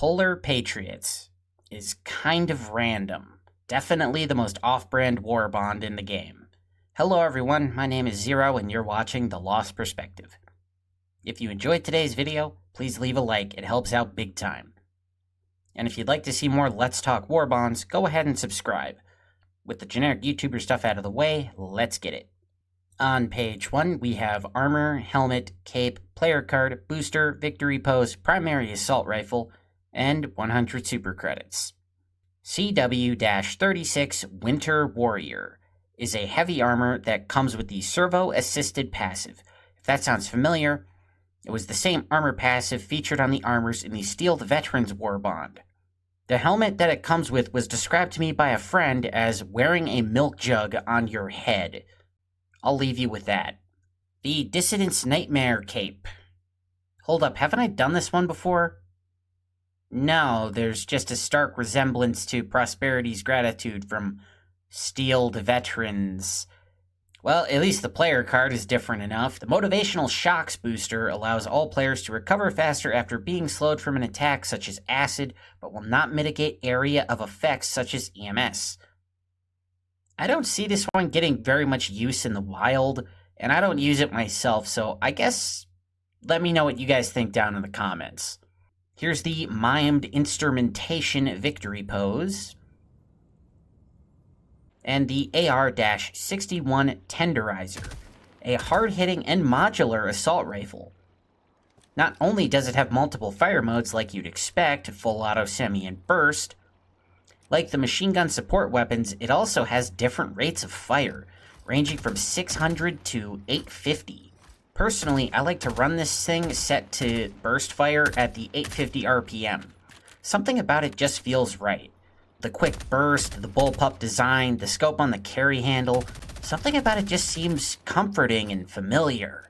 Polar Patriots is kind of random. Definitely the most off-brand Warbond in the game. Hello everyone, my name is Zero and you're watching The Lost Perspective. If you enjoyed today's video, please leave a like, it helps out big time. And if you'd like to see more Let's Talk Warbonds, go ahead and subscribe. With the generic YouTuber stuff out of the way, let's get it. On page 1, we have Armor, Helmet, Cape, Player Card, Booster, Victory Pose, Primary Assault Rifle, and 100 Super Credits. CW-36 Winter Warrior is a heavy armor that comes with the Servo-Assisted Passive. If that sounds familiar, it was the same armor passive featured on the armors in the Steeled Veterans Warbond. The helmet that it comes with was described to me by a friend as wearing a milk jug on your head. I'll leave you with that. The Dissident's Nightmare Cape. Hold up, haven't I done this one before? No, there's just a stark resemblance to Prosperity's Gratitude from Steeled Veterans. Well, at least the player card is different enough. The Motivational Shocks booster allows all players to recover faster after being slowed from an attack such as acid, but will not mitigate area of effects such as EMS. I don't see this one getting very much use in the wild, and I don't use it myself, so I guess let me know what you guys think down in the comments. Here's the Mimed Instrumentation Victory Pose, and the AR-61 Tenderizer, a hard-hitting and modular assault rifle. Not only does it have multiple fire modes like you'd expect, full auto, semi, and burst, like the machine gun support weapons, it also has different rates of fire, ranging from 600 to 850. Personally, I like to run this thing set to burst fire at the 850 RPM. Something about it just feels right. The quick burst, the bullpup design, the scope on the carry handle, something about it just seems comforting and familiar.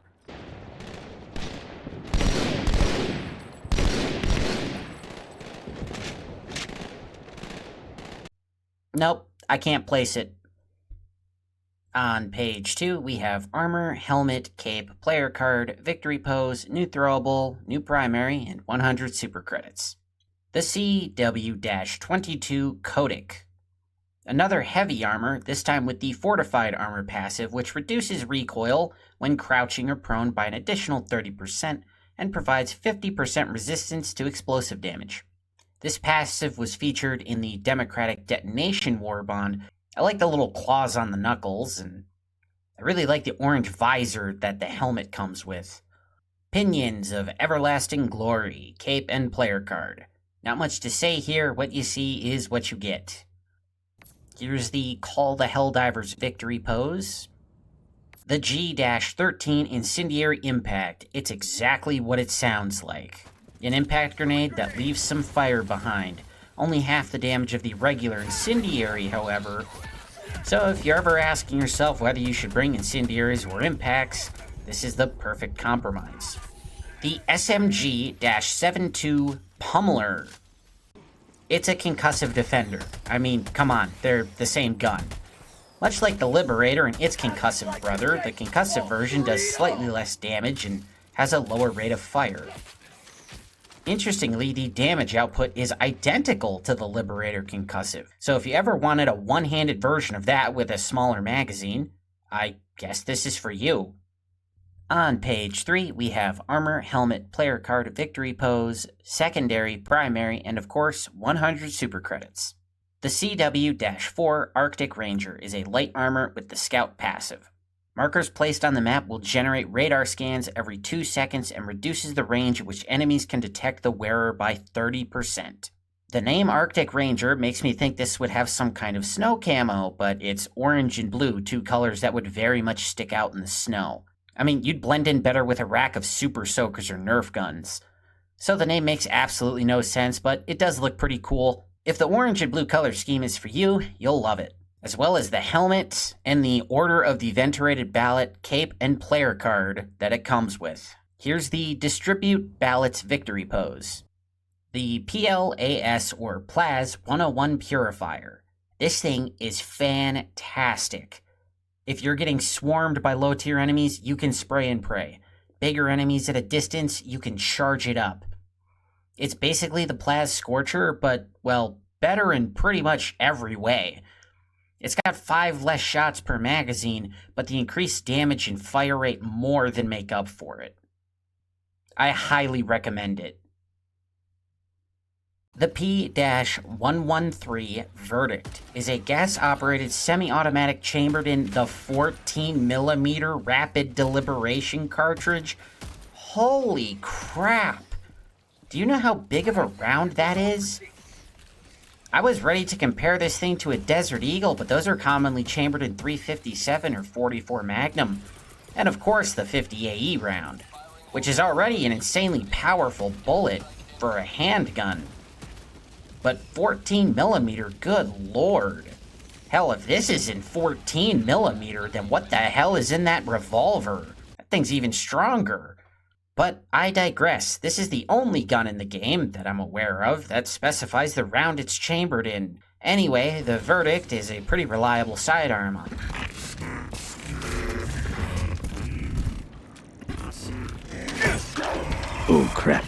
Nope, I can't place it. On page 2, we have Armor, Helmet, Cape, Player Card, Victory Pose, New Throwable, New Primary, and 100 Super Credits. The CW-22 Kodak. Another heavy armor, this time with the Fortified Armor passive, which reduces recoil when crouching or prone by an additional 30% and provides 50% resistance to explosive damage. This passive was featured in the Democratic Detonation Warbond. I like the little claws on the knuckles, and I really like the orange visor that the helmet comes with. Pinions of Everlasting Glory, Cape, and Player Card. Not much to say here, what you see is what you get. Here's the Call the Helldivers Victory Pose. The G-13 Incendiary Impact. It's exactly what it sounds like. An impact grenade that leaves some fire behind. Only half the damage of the regular incendiary, however. So if you're ever asking yourself whether you should bring incendiaries or impacts, this is the perfect compromise. The SMG-72 Pummeler. It's a concussive defender. I mean, come on, they're the same gun. Much like the Liberator and its concussive brother, the concussive version does slightly less damage and has a lower rate of fire. Interestingly, the damage output is identical to the Liberator concussive, so if you ever wanted a one-handed version of that with a smaller magazine, I guess this is for you. On page 3, we have Armor, Helmet, Player Card, Victory Pose, Secondary, Primary, and of course, 100 Super Credits. The CW-4 Arctic Ranger is a light armor with the Scout passive. Markers placed on the map will generate radar scans every 2 seconds and reduces the range at which enemies can detect the wearer by 30%. The name Arctic Ranger makes me think this would have some kind of snow camo, but it's orange and blue, two colors that would very much stick out in the snow. I mean, you'd blend in better with a rack of Super Soakers or Nerf guns. So the name makes absolutely no sense, but it does look pretty cool. If the orange and blue color scheme is for you, you'll love it. As well as the helmet and the Order of the Venerated Ballot, Cape, and Player Card that it comes with. Here's the Distribute Ballots Victory Pose. The PLAS or Plaz 101 Purifier. This thing is fantastic. If you're getting swarmed by low-tier enemies, you can spray and pray. Bigger enemies at a distance, you can charge it up. It's basically the Plaz Scorcher, but, well, better in pretty much every way. It's got 5 less shots per magazine, but the increased damage and fire rate more than make up for it. I highly recommend it. The P-113 Verdict is a gas-operated semi-automatic chambered in the 14mm rapid deliberation cartridge. Holy crap! Do you know how big of a round that is? I was ready to compare this thing to a Desert Eagle, but those are commonly chambered in 357 or 44 Magnum. And of course the 50 AE round, which is already an insanely powerful bullet for a handgun. But 14mm, good lord. Hell, if this is in 14mm, then what the hell is in that revolver? That thing's even stronger. But I digress. This is the only gun in the game that I'm aware of that specifies the round it's chambered in. Anyway, the Verdict is a pretty reliable sidearm. Oh crap.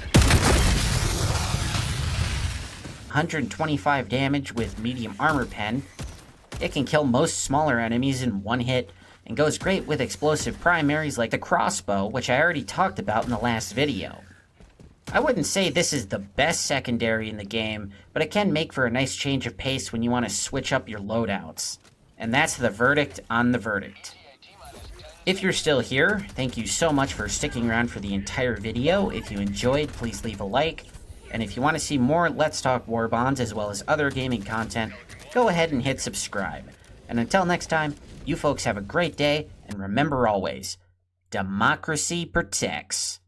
125 damage with medium armor pen. It can kill most smaller enemies in one hit, and goes great with explosive primaries like the crossbow, which I already talked about in the last video. I wouldn't say this is the best secondary in the game, but it can make for a nice change of pace when you want to switch up your loadouts. And that's the Verdict on the Verdict. If you're still here, thank you so much for sticking around for the entire video. If you enjoyed, please leave a like. And if you want to see more Let's Talk Warbonds as well as other gaming content, go ahead and hit subscribe. And until next time, you folks have a great day, and remember always, democracy protects.